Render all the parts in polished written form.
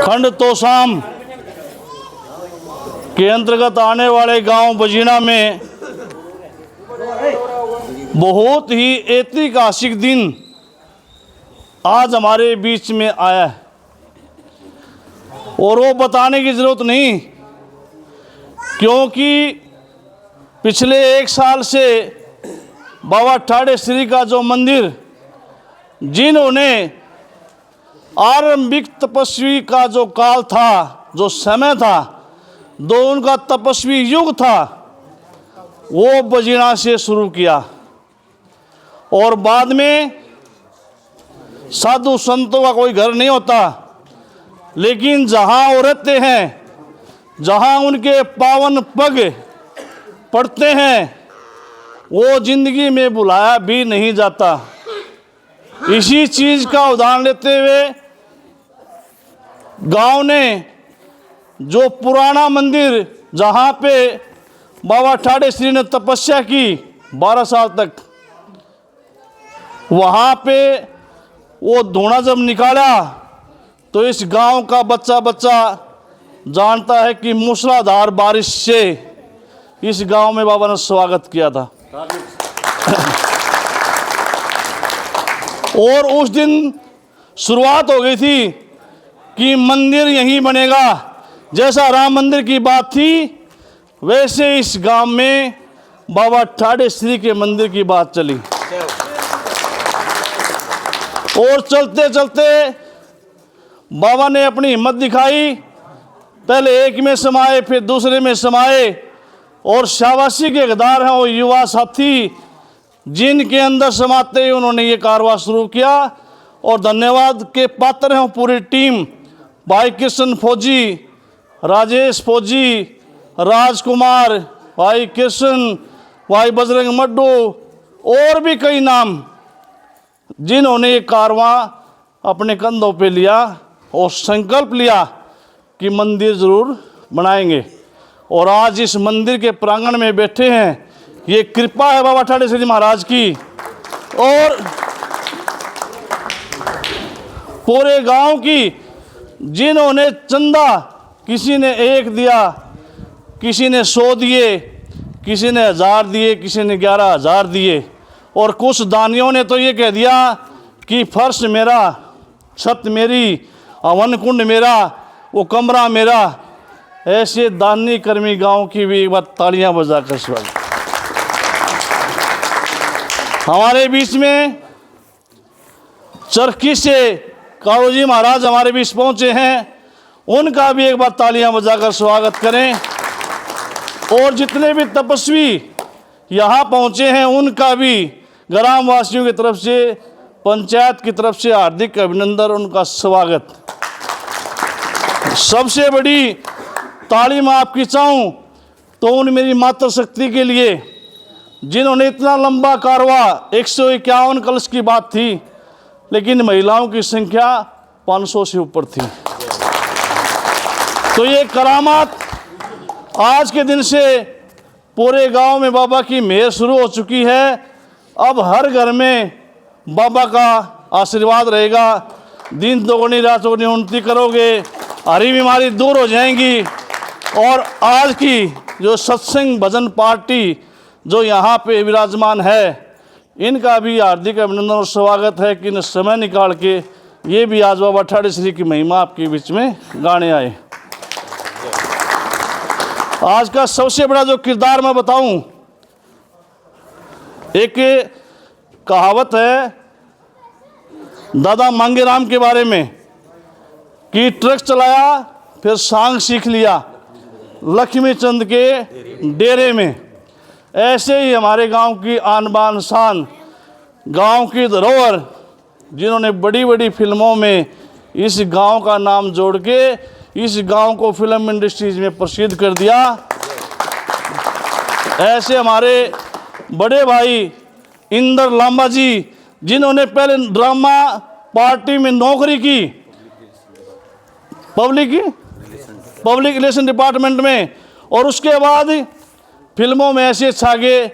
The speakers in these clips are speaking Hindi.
खंड तोशाम के अंतर्गत आने वाले गांव बजीना में बहुत ही ऐतिहासिक दिन आज हमारे बीच में आया है और वो बताने की ज़रूरत नहीं, क्योंकि पिछले 1 साल से बाबा ठाड़े श्री का जो मंदिर, जिन्होंने आरंभिक तपस्वी का जो काल था, जो समय था, जो उनका तपस्वी युग था, वो बजीना से शुरू किया और बाद में साधु संतों का कोई घर नहीं होता, लेकिन जहाँ वो रहते हैं, जहाँ उनके पावन पग पड़ते हैं, वो जिंदगी में भुलाया भी नहीं जाता। इसी चीज़ का उदाहरण लेते हुए गांव ने जो पुराना मंदिर जहाँ पे बाबा ठाड़े श्री ने तपस्या की 12 साल तक, वहाँ पे वो धुआं जब निकाला तो इस गांव का बच्चा बच्चा जानता है कि मूसलाधार बारिश से इस गांव में बाबा ने स्वागत किया था। और उस दिन शुरुआत हो गई थी कि मंदिर यहीं बनेगा। जैसा राम मंदिर की बात थी, वैसे इस गांव में बाबा ठाड़े श्री के मंदिर की बात चली और चलते चलते बाबा ने अपनी हिम्मत दिखाई। पहले एक में समाये, फिर दूसरे में समाये और शाबाशी के हकदार हैं वो युवा साथी, जिनके अंदर समाते ही उन्होंने ये कारवां शुरू किया। और धन्यवाद के पात्र हैं पूरी टीम, भाई कृष्ण फौजी, राजेश फौजी, राजकुमार, भाई कृष्ण, भाई बजरंग मड्डू और भी कई नाम, जिन्होंने ये कारवां अपने कंधों पे लिया और संकल्प लिया कि मंदिर ज़रूर बनाएंगे। और आज इस मंदिर के प्रांगण में बैठे हैं, ये कृपा है बाबा ठाड़े श्री महाराज की। और पूरे गांव की, जिन्होंने चंदा, किसी ने 1 दिया, किसी ने 100 दिए, किसी ने 1000 दिए, किसी ने 11,000 दिए और कुछ दानियों ने तो ये कह दिया कि फर्श मेरा, छत मेरी, हवन कुंड मेरा, वो कमरा मेरा। ऐसे दानी कर्मी गांव की भी एक बार तालियां बजाकर स्वागत। हमारे बीच में चरखी से कालू जी महाराज हमारे बीच पहुंचे हैं, उनका भी एक बार तालियां बजाकर स्वागत करें। और जितने भी तपस्वी यहाँ पहुंचे हैं, उनका भी ग्रामवासियों की तरफ से, पंचायत की तरफ से हार्दिक अभिनंदन, उनका स्वागत। सबसे बड़ी ताली मैं आपकी चाहूँ तो उन मेरी मातृशक्ति के लिए, जिन्होंने इतना लंबा कारवां, 151 कलश की बात थी, लेकिन महिलाओं की संख्या 500 से ऊपर थी। तो ये करामात आज के दिन से पूरे गांव में बाबा की मेहर शुरू हो चुकी है। अब हर घर में बाबा का आशीर्वाद रहेगा। दिन दोगुनी रात चौगुनी उन्नति करोगे, हरी बीमारी दूर हो जाएंगी। और आज की जो सत्संग भजन पार्टी जो यहाँ पे विराजमान है, इनका भी हार्दिक अभिनंदन और स्वागत है कि इन समय निकाल के ये भी आज बाबा ठाड़े श्री की महिमा आपके बीच में गाने आए। आज का सबसे बड़ा जो किरदार मैं बताऊं, एक कहावत है दादा मांगेराम के बारे में कि ट्रक चलाया फिर सांग सीख लिया लक्ष्मी चंद के डेरे में। ऐसे ही हमारे गांव की आन बान शान, गांव की धरोहर, जिन्होंने बड़ी बड़ी फिल्मों में इस गांव का नाम जोड़ के इस गांव को फिल्म इंडस्ट्रीज में प्रसिद्ध कर दिया। ऐसे हमारे बड़े भाई इंदर लांबा जी, जिन्होंने पहले ड्रामा पार्टी में नौकरी की, पब्लिक रिलेशन डिपार्टमेंट में, और उसके बाद फिल्मों में ऐसे छा गए,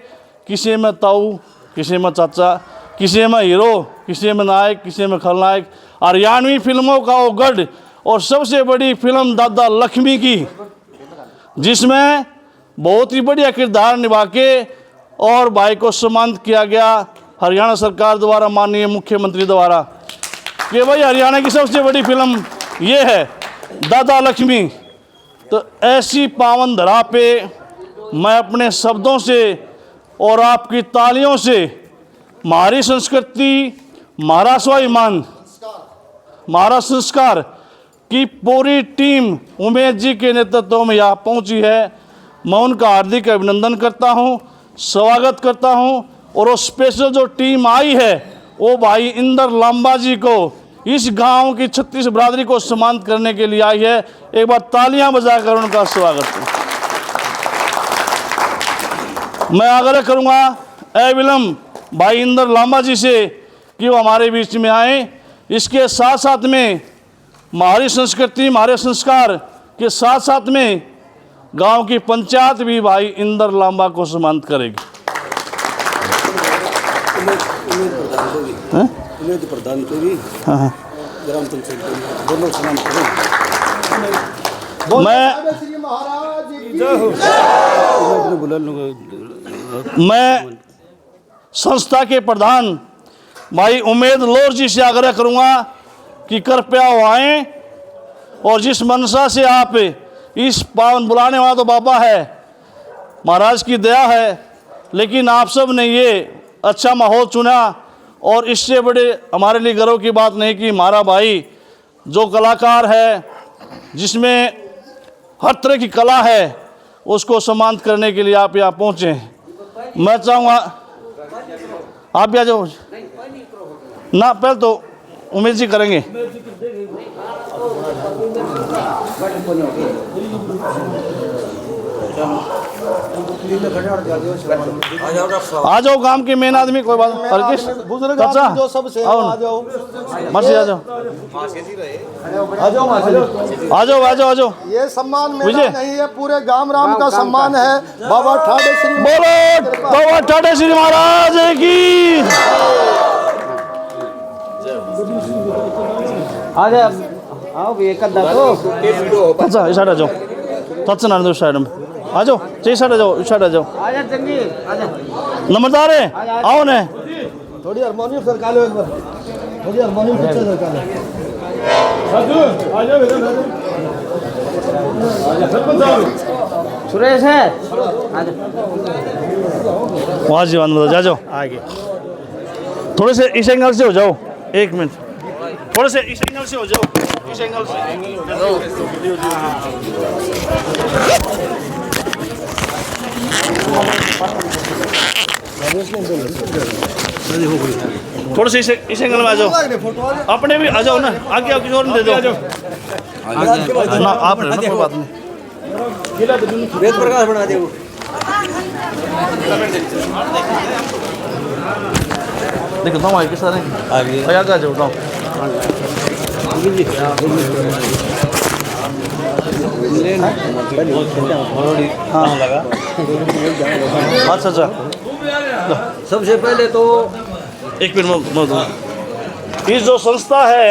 किसी में ताऊ, किसी में चाचा, किसी में हीरो, किसी में नायक, किसी में खलनायक। हरियाणवी फिल्मों का वो गढ़ और सबसे बड़ी फिल्म दादा लक्ष्मी की, जिसमें बहुत ही बढ़िया किरदार निभा के और भाई को सम्मानित किया गया हरियाणा सरकार द्वारा, माननीय मुख्यमंत्री द्वारा, कि भाई हरियाणा की सबसे बड़ी फिल्म ये है दादा लक्ष्मी। तो ऐसी पावन धरा पे मैं अपने शब्दों से और आपकी तालियों से हमारी संस्कृति, हमारा स्वाभिमान, हमारा संस्कार की पूरी टीम उमेश जी के नेतृत्व में यहाँ पहुँची है। मैं उनका हार्दिक अभिनंदन करता हूँ, स्वागत करता हूँ। और वो स्पेशल जो टीम आई है वो भाई इंदर लांबा जी को, इस गांव की 36 बरादरी को सम्मानित करने के लिए आई है। एक बार तालियां बजाकर उनका स्वागत करें। मैं आग्रह करूंगा अविलंब भाई इंदर लांबा जी से कि वो हमारे बीच में आए। इसके साथ साथ में हमारी संस्कृति, हमारे संस्कार के साथ साथ में गांव की पंचायत भी भाई इंदर लांबा को सम्मानित करेगी। प्रधान को भी ग्राम पंचायत दोनों सम्मानित करें। मैं संस्था के प्रधान भाई उमेद लोर जी से आग्रह करूंगा कि कृपया वो आएं और जिस मनसा से आप इस पावन बुलाने वाला तो बाबा है, महाराज की दया है, लेकिन आप सब ने ये अच्छा माहौल चुना और इससे बड़े हमारे लिए गर्व की बात नहीं कि हमारा भाई जो कलाकार है, जिसमें हर तरह की कला है, उसको सम्मानित करने के लिए आप यहाँ पहुँचे। मैं चाहूँगा आप भी आ जाओ ना, पहले तो उमेश जी करेंगे। आ जाओ गांव के मेन आदमी, कोई बात बुजुर्ग जो सब से आ जाओ, मर्सी आ जाओ, आ जाओ। ये सम्मान मेरा नहीं है, पूरे गांव राम का सम्मान है। बाबा ठाडे श्री, बोलो बाबा ठाडे श्री महाराज की। आ जा, आओ भी एक अद्धा तो अच्छा इस साइड आ जाओ, टच ना दो साइड में आ जाओ, चाहिए साइड आ जाओ, इस साइड आ जाओ। आ जा चंगी, आ जा नंबरदार है, आओ ने थोड़ी हारमोनियम सरका लो, एक बार थोड़ी हारमोनियम पीछे सरका लो। आ जाओ सुरेश है, आ जा। वहाँ जी जा जाओ आगे, थोड़े से इस एंगल से हो जाओ, एक मिनट, थोड़े से इस एंगल से हो जाओ, इस एंगल से। थोड़े से इस एंगल में आ जाओ, अपने भी आ जाओ ना, आगे आगे और दे दो ना, आप रहना, कोई बात नहीं। वेद प्रकाश बना दे। देखो तो किस तरह आगे आ जाओ। अच्छा सबसे पहले तो एक मिनट, ये जो संस्था है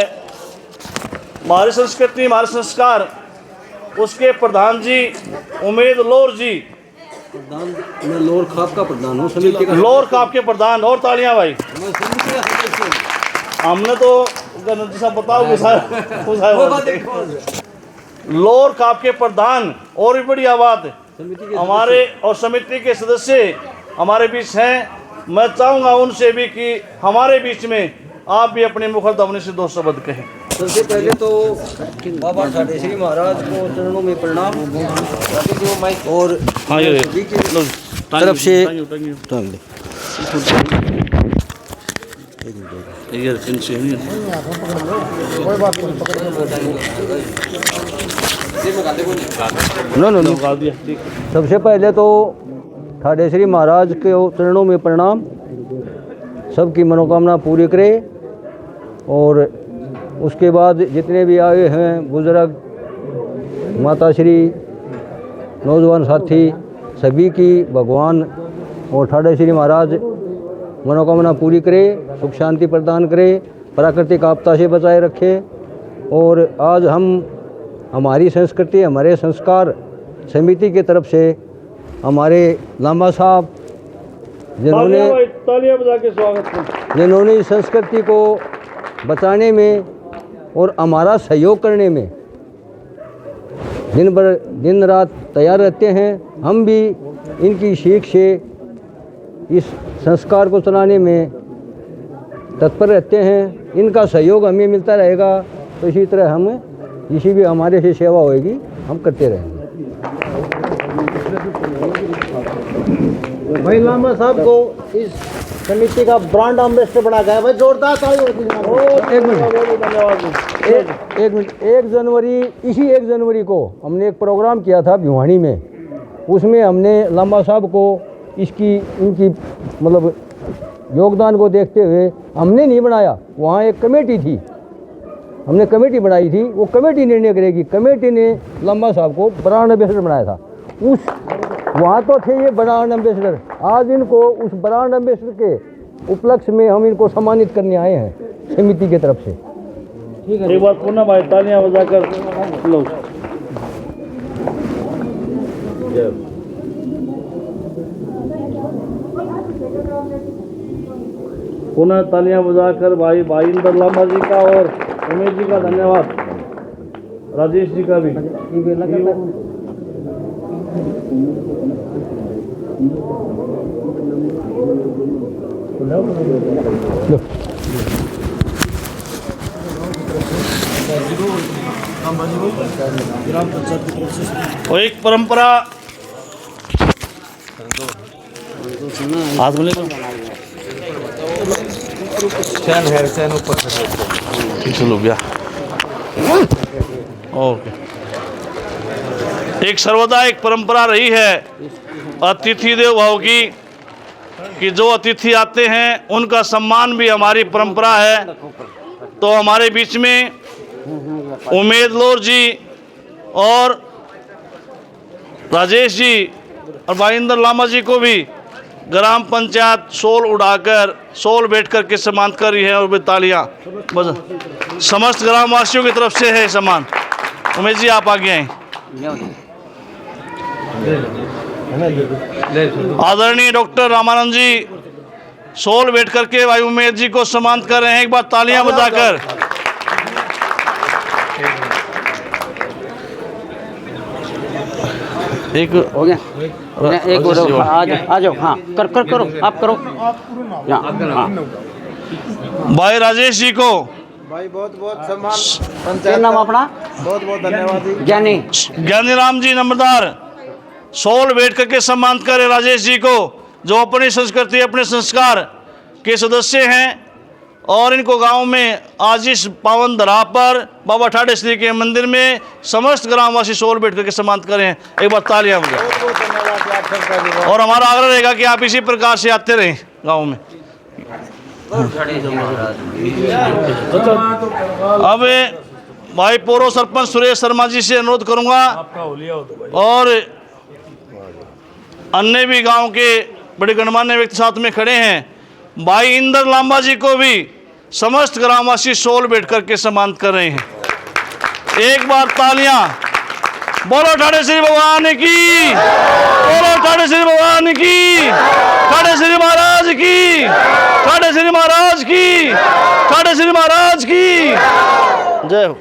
हमारी संस्कृति, हमारे संस्कार, उसके प्रधान जी उमेद लोर जी, प्रधान मैं लोअर खाप का प्रधान हूँ, समिति का लोअर खाप के प्रधान। और तालियां भाई, मैं समिति का सदस्य हूँ। हमने तो जैसा बताओ लोअर खाप के प्रधान। और भी बढ़िया बात, हमारे और समिति के सदस्य हमारे बीच हैं। मैं चाहूँगा उनसे भी कि हमारे बीच में आप भी अपने मुखर ध्वनि से दो शब्द कहें। सबसे पहले तो बाबा ठाडे श्री महाराज को चरणों में प्रणाम, और हाँ ये तरफ से सबसे पहले तो ठाडे श्री महाराज के चरणों में प्रणाम। सबकी मनोकामना पूरी करे। और उसके बाद जितने भी आए हैं बुजुर्ग, माताश्री, नौजवान साथी, सभी की भगवान और ठाडे श्री महाराज मनोकामना पूरी करे, सुख शांति प्रदान करे, प्राकृतिक आपदा से बचाए रखे। और आज हमारी संस्कृति, हमारे संस्कार समिति की तरफ से हमारे लांबा साहब तालियां बजा के स्वागत करें। जिन्होंने इस संस्कृति को बचाने में और हमारा सहयोग करने में दिन रात तैयार रहते हैं। हम भी इनकी सीख से इस संस्कार को चलाने में तत्पर रहते हैं। इनका सहयोग हमें मिलता रहेगा, तो इसी तरह हम जिसी भी हमारे से सेवा होएगी हम करते रहेंगे। भाई लांबा साहब को इस समिति का ब्रांड एम्बेसडर बना गया। भाई जोरदार तालियां। एक मिनट 1 जनवरी, इसी 1 जनवरी को हमने एक प्रोग्राम किया था भिवानी में। उसमें हमने लांबा साहब को इनकी मतलब योगदान को देखते हुए हमने नहीं बनाया, वहाँ एक कमेटी थी, हमने कमेटी बनाई थी। वो कमेटी निर्णय करेगी। कमेटी ने लांबा साहब को ब्रांड एम्बेसडर बनाया था। वहाँ तो थे ये ब्रांड एम्बेसडर। आज इनको उस ब्रांड एम्बेसडर के उपलक्ष्य में हम इनको सम्मानित करने आए हैं समिति की तरफ से। ठीक है, एक बार पुनः भाई तालियां बजाकर लो। पुनः तालियां बजाकर भाई भाईंदर लांबा जी का और उमेश जी का धन्यवाद, राजेश जी का भी। और एक परंपरा हाथ में चलो भैया। ओके, एक सर्वदा एक परंपरा रही है अतिथि देव भाव की, कि जो अतिथि आते हैं उनका सम्मान भी हमारी परंपरा है। तो हमारे बीच में उमेद लोर जी और राजेश जी और भाईंदर लांबा जी को भी ग्राम पंचायत सोल उड़ाकर सोल बैठ कर के सम्मान कर रही है। और तालियां समस्त ग्रामवासियों की तरफ से है सम्मान। उमेश जी आप आगे आए। आदरणीय डॉक्टर रामानंद जी सोल बैठ करके भाई उमेश जी को सम्मानित कर रहे हैं। एक बार तालियां बजाकर। एक हो गया, एक और आ जाओ। हाँ, करो आप करो। हाँ। भाई राजेश जी को भाई बहुत सम्मान। क्या नाम अपना? बहुत धन्यवाद जी। ज्ञानी राम जी नंबरदार सोल बैठ करके सम्मान करे राजेश जी को, जो अपनी संस्कृति अपने संस्कार के सदस्य हैं। और इनको गांव में आज इस पावन धरा पर बाबा ठाडे श्री के मंदिर में समस्त ग्रामवासी सोल बैठ करके सम्मान करें। एक बार तालियां बजाएं। और हमारा आग्रह रहेगा कि आप इसी प्रकार से आते रहें गांव में। अब भाई पूर्व सरपंच सुरेश शर्मा जी से अनुरोध करूंगा और अन्य भी गांव के बड़े गणमान्य व्यक्ति साथ में खड़े हैं, भाई इंदर लांबा जी को भी समस्त ग्रामवासी सोल बैठ करके सम्मानित कर रहे हैं। एक बार तालियां। बोलो ठाडे श्री भगवान की, बोलो ठाडे श्री भगवान की, ठाडे श्री महाराज की, ठाडे श्री महाराज की, ठाडे श्री महाराज की जय हो।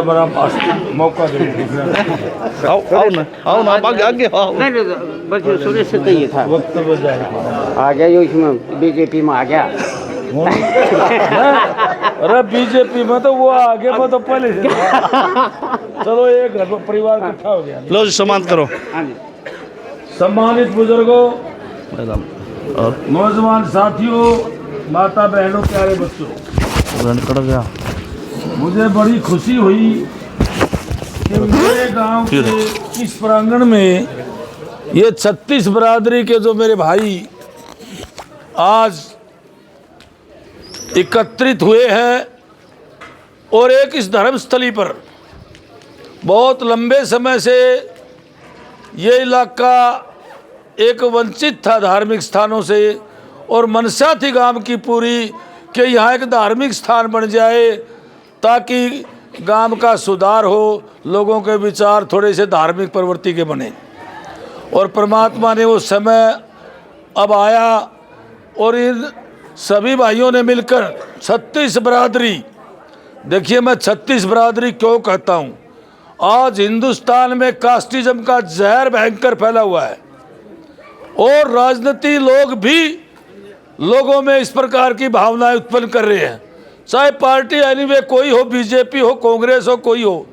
बड़ा मौका दे। आओ ना आगे आओ। नहीं बस सुरेश से तो ये था, वक्त आ गया जो इसमें बीजेपी में आ गया। अरे बीजेपी में तो वो आगे में तो पहले से। चलो एक घर परिवार इकट्ठा हो गया। लो जी सम्मान करो। सम्मानित बुजुर्गों और नौजवान साथियों, माता बहनों, प्यारे बच्चों, गया। मुझे बड़ी खुशी हुई कि मेरे गांव के इस प्रांगण में ये 36 बरादरी के जो मेरे भाई आज एकत्रित हुए हैं और एक इस धर्मस्थली पर बहुत लंबे समय से ये इलाका एक वंचित था धार्मिक स्थानों से, और मनसा थी गांव की पूरी कि यहाँ एक धार्मिक स्थान बन जाए ताकि गांव का सुधार हो, लोगों के विचार थोड़े से धार्मिक प्रवृत्ति के बने। और परमात्मा ने वो समय अब आया और इन सभी भाइयों ने मिलकर 36 बरादरी, देखिए मैं 36 बरादरी क्यों कहता हूँ, आज हिंदुस्तान में कास्टिज्म का जहर भयंकर फैला हुआ है और राजनीति लोग भी लोगों में इस प्रकार की भावनाएं उत्पन्न कर रहे हैं, चाहे पार्टी एनीवे कोई हो, बीजेपी हो, कांग्रेस हो, कोई हो,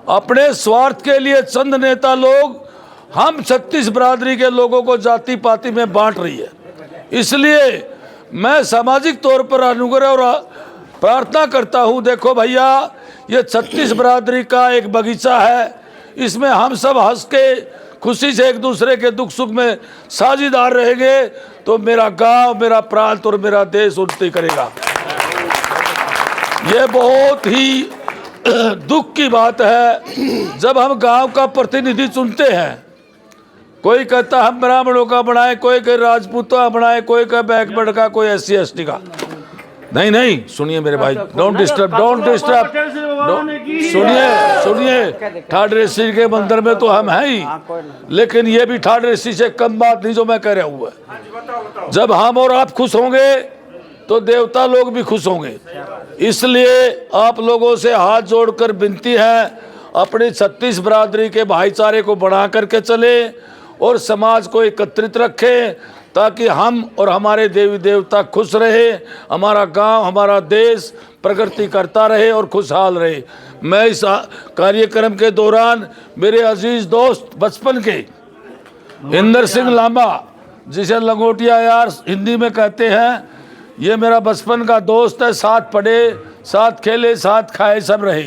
अपने स्वार्थ के लिए चंद नेता लोग हम 36 बरादरी के लोगों को जाति पाति में बांट रही है। इसलिए मैं सामाजिक तौर पर अनुग्रह और प्रार्थना करता हूं, देखो भैया ये 36 बरादरी का एक बगीचा है, इसमें हम सब हंस के खुशी से एक दूसरे के दुख सुख में साझीदार रहेंगे तो मेरा गांव, मेरा प्रांत और मेरा देश उन्नति करेगा। ये बहुत ही दुख की बात है जब हम गांव का प्रतिनिधि चुनते हैं, कोई कहता हम ब्राह्मणों का बनाए, कोई कहे राजपूतों का बनाए, कोई कहे बैकवर्ड का, कोई SC ST का। नहीं नहीं, सुनिए मेरे भाई, डोंट डिस्टर्ब, सुनिए, थर्ड रेसी के मंदिर में तो हम हैं ही, लेकिन ये भी थर्ड रेसी से कम बात नहीं जो मैं कह रहा हूँ। जब हम और आप खुश होंगे तो देवता लोग भी खुश होंगे। इसलिए आप लोगों से हाथ जोड़कर विनती है, अपनी 36 बरादरी के भाईचारे को बढ़ा करके चले और समाज को एकत्रित रखें ताकि हम और हमारे देवी देवता खुश रहे, हमारा गांव, हमारा देश प्रगति करता रहे और खुशहाल रहे। मैं इस कार्यक्रम के दौरान मेरे अजीज दोस्त बचपन के इंदर सिंह लांबा, जिसे लंगोटिया यार हिंदी में कहते हैं, ये मेरा बचपन का दोस्त है, साथ पढ़े, साथ खेले, साथ खाए, सब रहे।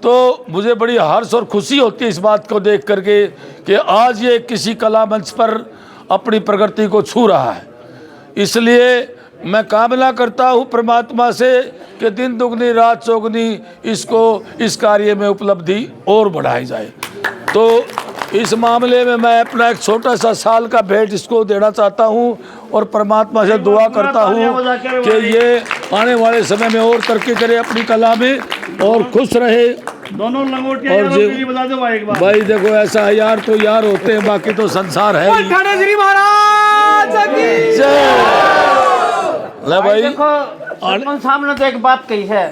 तो मुझे बड़ी हर्ष और खुशी होती है इस बात को देख करके कि आज ये किसी कला मंच पर अपनी प्रगति को छू रहा है। इसलिए मैं कामना करता हूँ परमात्मा से कि दिन दुगनी रात चौगनी इसको इस कार्य में उपलब्धि और बढ़ाई जाए। तो इस मामले में मैं अपना एक छोटा सा साल का भेंट इसको देना चाहता हूँ और परमात्मा से दुआ करता हूँ कि ये आने वाले समय में और तरक्की करे अपनी कला में और खुश रहे। दोनों लंगोटिया और जी बता दो भाई एक बार। भाई देखो ऐसा है यार तो यार होते हैं, बाकी तो संसार है ही। श्री महाराज की ले भाई देखो सरपंच साहब ने तो एक बात कही है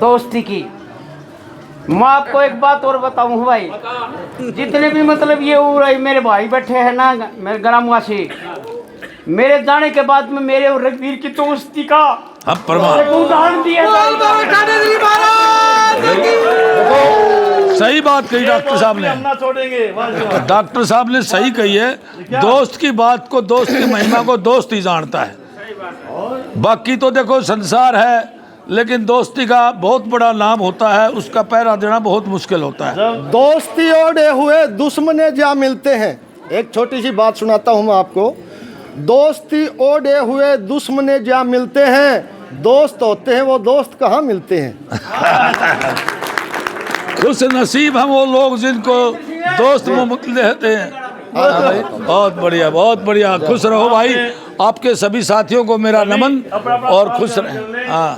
दोस्ती की। मैं आपको एक बात और बताऊं भाई, जितने भी मतलब ये मेरे भाई बैठे हैं ना, मेरे ग्रामवासी, मेरे जाने के बाद में मेरे और रघुवीर की दोस्ती का उदाहरण दिया। सही बात कही डॉक्टर साहब ने, डॉक्टर साहब ने सही कही है। दोस्त की बात को, दोस्त की महिमा को दोस्त ही जानता है। बाकी तो देखो संसार है, लेकिन दोस्ती का बहुत बड़ा नाम होता है, उसका पहरा देना बहुत मुश्किल होता है। दोस्ती ओढ़े हुए दुश्मने जा मिलते हैं। एक छोटी सी बात सुनाता हूँ मैं आपको। दोस्ती ओढ़े हुए दुश्मने जा मिलते हैं, दोस्त होते हैं वो दोस्त कहाँ मिलते हैं। खुश नसीब हम वो लोग जिनको दोस्त लेते हैं। बहुत बढ़िया, बहुत बढ़िया। खुश रहो भाई, आपके सभी साथियों को मेरा नमन और खुश रहें। हाँ।